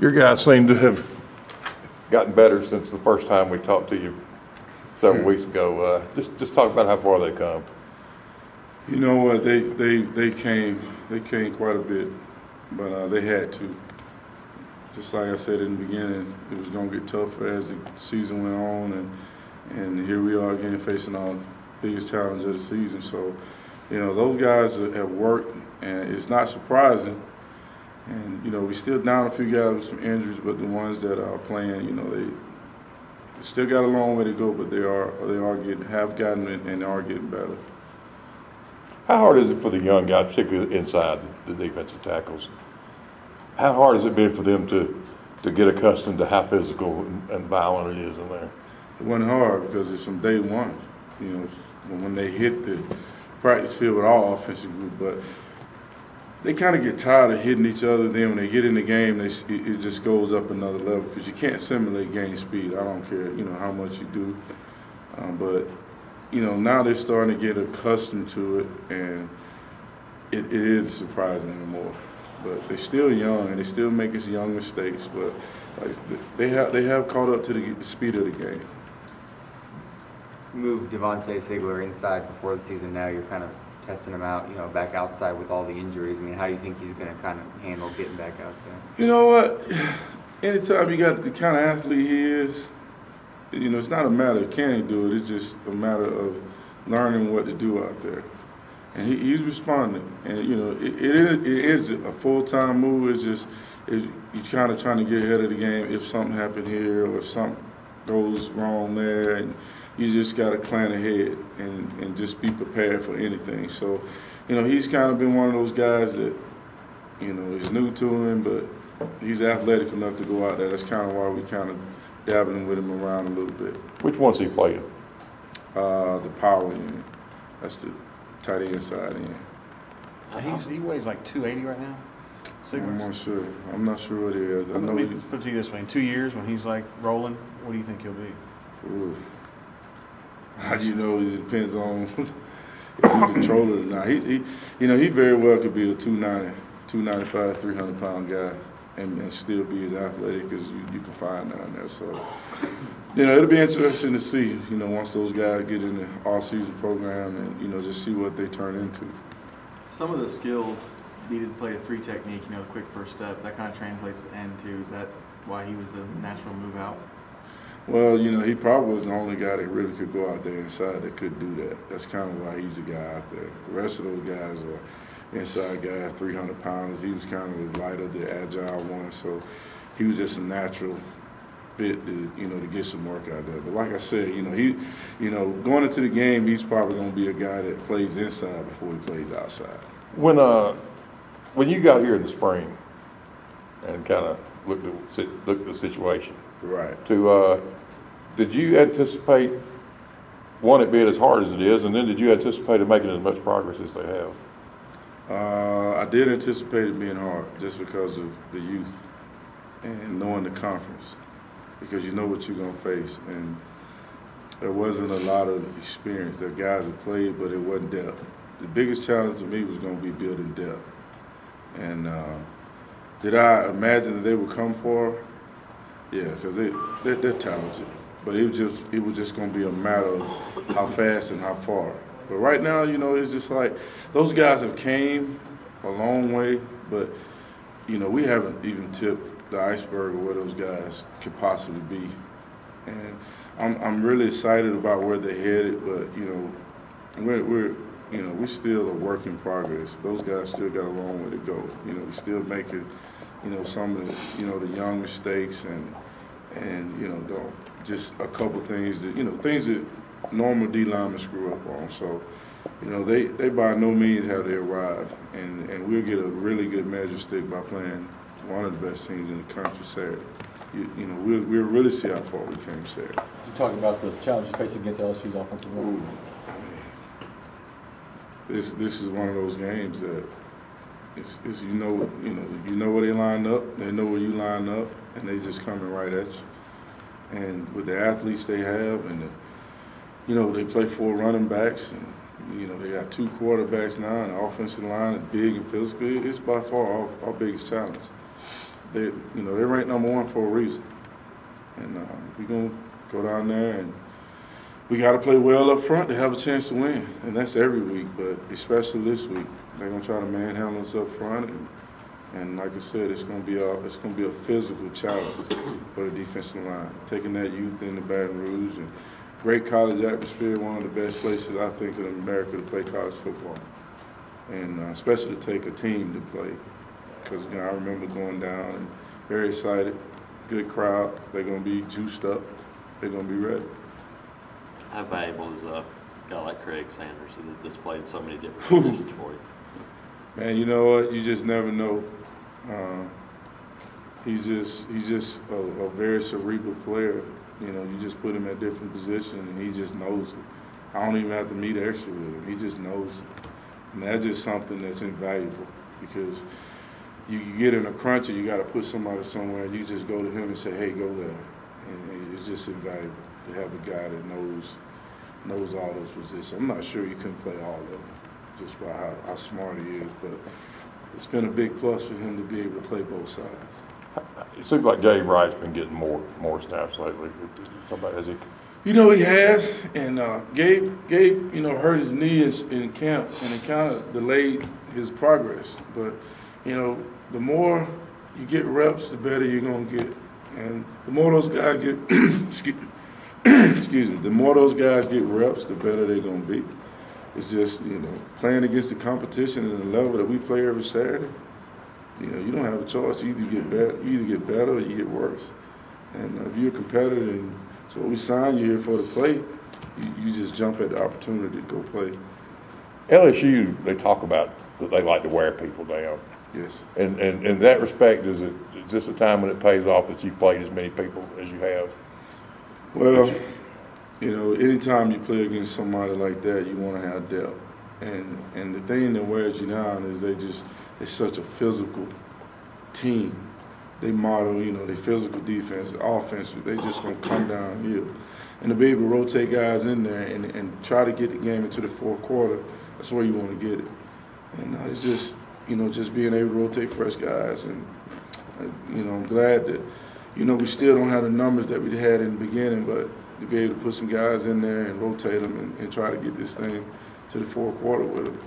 Your guys seem to have gotten better since the first time we talked to you several weeks ago. Just talk about how far they've come. You know what? They came quite a bit, but they had to. Just like I said in the beginning, it was going to get tougher as the season went on, and here we are again facing our biggest challenge of the season. So, you know, those guys have worked, and it's not surprising. And, you know, we still down a few guys with some injuries, but the ones that are playing, you know, they still got a long way to go, but they have gotten it, and they are getting better. How hard is it for the young guys, particularly inside the defensive tackles? How hard has it been for them to get accustomed to how physical and violent it is in there? It wasn't hard because it's from day one. You know, when they hit the practice field with our offensive group, but they kind of get tired of hitting each other. Then when they get in the game, it just goes up another level because you can't simulate game speed. I don't care, you know, how much you do, but you know, now they're starting to get accustomed to it, and it is surprising anymore. But they're still young, and they still making some young mistakes. But like, they have caught up to the speed of the game. Moved Devontae Sigler inside before the season. Now you're kind of testing him out, you know, back outside with all the injuries. I mean, how do you think he's going to kind of handle getting back out there? You know what? Anytime you got the kind of athlete he is, you know, it's not a matter of can he do it. It's just a matter of learning what to do out there. And he's responding. And, you know, it is a full-time move. It's just you're kind of trying to get ahead of the game if something happened here or if something goes wrong there. And you just got to plan ahead and just be prepared for anything. So, you know, he's kind of been one of those guys that, you know, is new to him, but he's athletic enough to go out there. That's kind of why we kind of dabbling with him around a little bit. Which one's he playing? The power end. That's the tight end side end. He weighs like 280 right now. I'm not sure. I'm not sure what he is. Let me put it to you this way: in 2 years, when he's like rolling, what do you think he'll be? Ooh. How do you know? It depends on if you control it or not. You know, he very well could be a 290, 295, 300-pound guy and still be as athletic as you can find down there. So, you know, it'll be interesting to see, you know, once those guys get in the all-season program and, you know, just see what they turn into. Some of the skills needed to play a 3 technique, you know, the quick first step, that kind of translates to end too. Is that why he was the natural move out? Well, you know, he probably was the only guy that really could go out there inside that could do that. That's kind of why he's the guy out there. The rest of those guys are inside guys, 300-pounders. He was kind of the lighter, the agile one, so he was just a natural fit to, you know, to get some work out there. But like I said, you know, going into the game, he's probably going to be a guy that plays inside before he plays outside. When you got here in the spring and kind of looked at the situation, right? Did you anticipate it being as hard as it is, and then did you anticipate it making as much progress as they have? I did anticipate it being hard just because of the youth and knowing the conference, because you know what you're going to face. And there wasn't a lot of experience. There guys that played, but it wasn't depth. The biggest challenge to me was going to be building depth. And did I imagine that they would come for? Yeah, because they're talented. But it was just going to be a matter of how fast and how far. But right now, you know, it's just like those guys have came a long way, but, you know, we haven't even tipped the iceberg of where those guys could possibly be. And I'm really excited about where they're headed, but, you know, we're still a work in progress. Those guys still got a long way to go. You know, we're still making, you know, some of the, you know, the young mistakes and you know, just a couple things that normal D linemen screw up on. So, you know, they by no means have they arrived, and we'll get a really good measure stick by playing one of the best teams in the country Saturday. You know, we'll really see how far we came Saturday. You're talking about the challenge you face against LSU's offensive line. This is one of those games that it's you know where they line up, they know where you line up, and they just coming right at you. And with the athletes they have, and you know, they play 4 running backs, and you know, they got 2 quarterbacks now, and the offensive line is big and physical. It's by far our biggest challenge. They're ranked #1 for a reason. And we're going to go down there, and we got to play well up front to have a chance to win. And that's every week, but especially this week. They're going to try to manhandle us up front. And like I said, it's going to be a physical challenge for the defensive line. Taking that youth into Baton Rouge, and great college atmosphere, one of the best places I think in America to play college football, and especially to take a team to play. Because I remember going down and very excited, good crowd. They're going to be juiced up. They're going to be ready. How valuable is a guy like Craig Sanders that's played so many different positions for you? Man, you know what? You just never know. He's just a very cerebral player. You just put him at different positions, and he just knows it. I don't even have to meet extra with him. He just knows it. And that's just something that's invaluable, because you get in a crunch and you got to put somebody somewhere, and you just go to him and say, hey, go there. And it's just invaluable to have a guy that knows all those positions. I'm not sure he couldn't play all of them, just by how smart he is, but it's been a big plus for him to be able to play both sides. It seems like Gabe Wright's been getting more snaps lately. Somebody has he? He has, and Gabe, hurt his knee in camp, and it kind of delayed his progress. But, the more you get reps, the better you're going to get. And the more those guys get, excuse me, the more those guys get reps, the better they're going to be. It's just, playing against the competition at the level that we play every Saturday, you don't have a choice. You either get better or you get worse. And if you're a competitor, and it's what we signed you here for to play, you just jump at the opportunity to go play. LSU, they talk about that they like to wear people down. Yes. And in that respect, is this a time when it pays off that you've played as many people as you have? Well, anytime you play against somebody like that, you want to have depth. And the thing that wears you down is they're such a physical team. They model, their physical defense, offense, they just going to come downhill. And to be able to rotate guys in there and try to get the game into the fourth quarter, that's where you want to get it. And it's just, just being able to rotate fresh guys. And, I'm glad that, we still don't have the numbers that we had in the beginning, but to be able to put some guys in there and rotate them and try to get this thing to the fourth quarter with them.